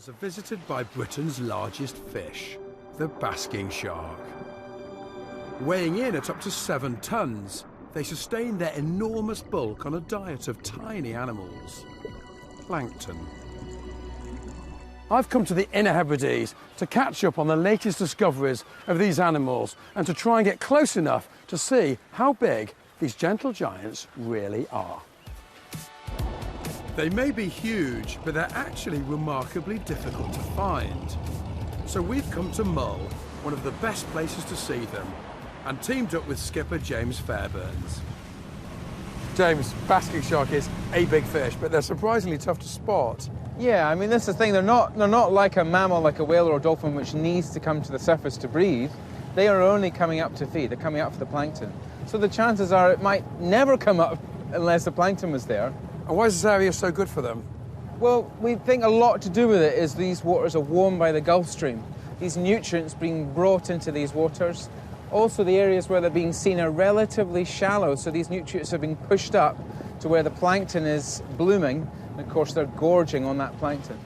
shores are visited by Britain's largest fish, the basking shark. Weighing in at up to 7 tons, they sustain their enormous bulk on a diet of tiny animals, plankton. I've come to the Inner Hebrides to catch up on the latest discoveries of these animals and to try and get close enough to see how big these gentle giants really are. They may be huge, but they're actually remarkably difficult to find. So we've come to Mull, one of the best places to see them, and teamed up with skipper James Fairburns. James, basking shark is a big fish, but they're surprisingly tough to spot. Yeah, I mean, that's the thing. They're not like a mammal, like a whale or a dolphin, which needs to come to the surface to breathe. They are only coming up to feed. They're coming up for the plankton. So the chances are it might never come up unless the plankton was there. And why is this area so good for them? Well, we think a lot to do with it is these waters are warmed by the Gulf Stream. These nutrients being brought into these waters. Also, the areas where they're being seen are relatively shallow, so these nutrients are being pushed up to where the plankton is blooming, and of course they're gorging on that plankton.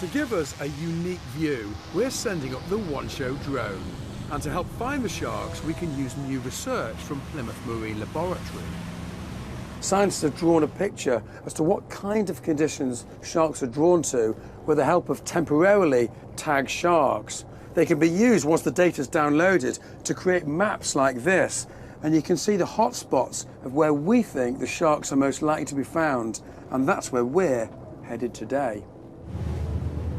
To give us a unique view, we're sending up the One Show drone. And to help find the sharks, we can use new research from Plymouth Marine Laboratory. Scientists have drawn a picture as to what kind of conditions sharks are drawn to with the help of temporarily tagged sharks. They can be used once the data's downloaded to create maps like this, and you can see the hot spots of where we think the sharks are most likely to be found, and that's where we're headed today.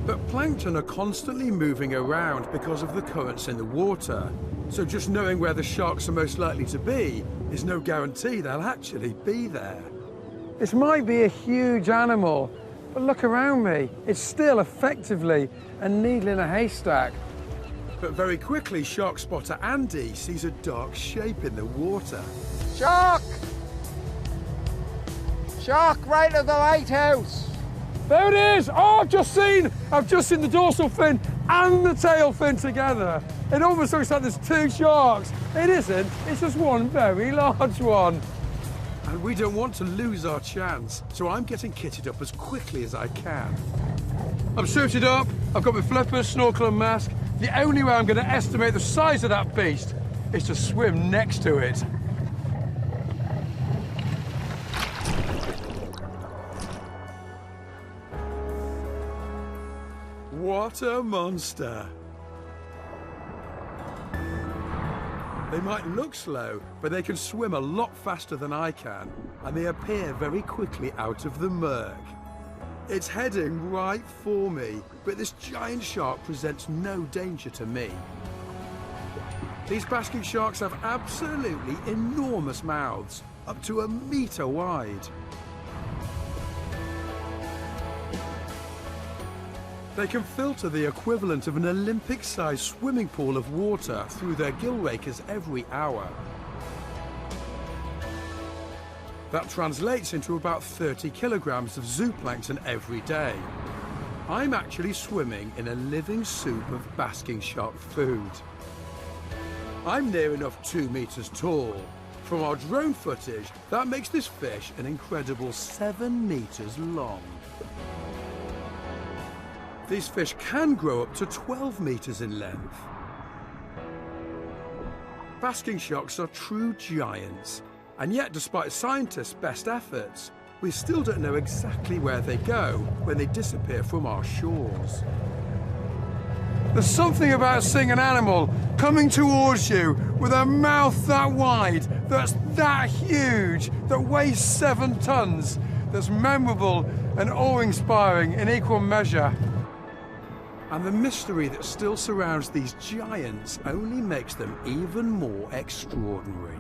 But plankton are constantly moving around because of the currents in the water, so just knowing where the sharks are most likely to be is no guarantee they'll actually be there. This might be a huge animal, but look around me. It's still effectively a needle in a haystack. But very quickly, shark spotter Andy sees a dark shape in the water. Shark! Shark right at the lighthouse! There it is! Oh, I've just seen the dorsal fin and the tail fin together. It almost looks like there's 2 sharks. It isn't, it's just one very large one. And we don't want to lose our chance, so I'm getting kitted up as quickly as I can. I'm suited up, I've got my flippers, snorkel and mask. The only way I'm going to estimate the size of that beast is to swim next to it. What a monster! They might look slow, but they can swim a lot faster than I can, and they appear very quickly out of the murk. It's heading right for me, but this giant shark presents no danger to me. These basking sharks have absolutely enormous mouths, up to 1 meter wide. They can filter the equivalent of an Olympic-sized swimming pool of water through their gill rakers every hour. That translates into about 30 kilograms of zooplankton every day. I'm actually swimming in a living soup of basking shark food. I'm near enough 2 meters tall. From our drone footage, that makes this fish an incredible 7 meters long. These fish can grow up to 12 meters in length. Basking sharks are true giants, and yet despite scientists' best efforts, we still don't know exactly where they go when they disappear from our shores. There's something about seeing an animal coming towards you with a mouth that wide, that's that huge, that weighs 7 tons, that's memorable and awe-inspiring in equal measure. And the mystery that still surrounds these giants only makes them even more extraordinary.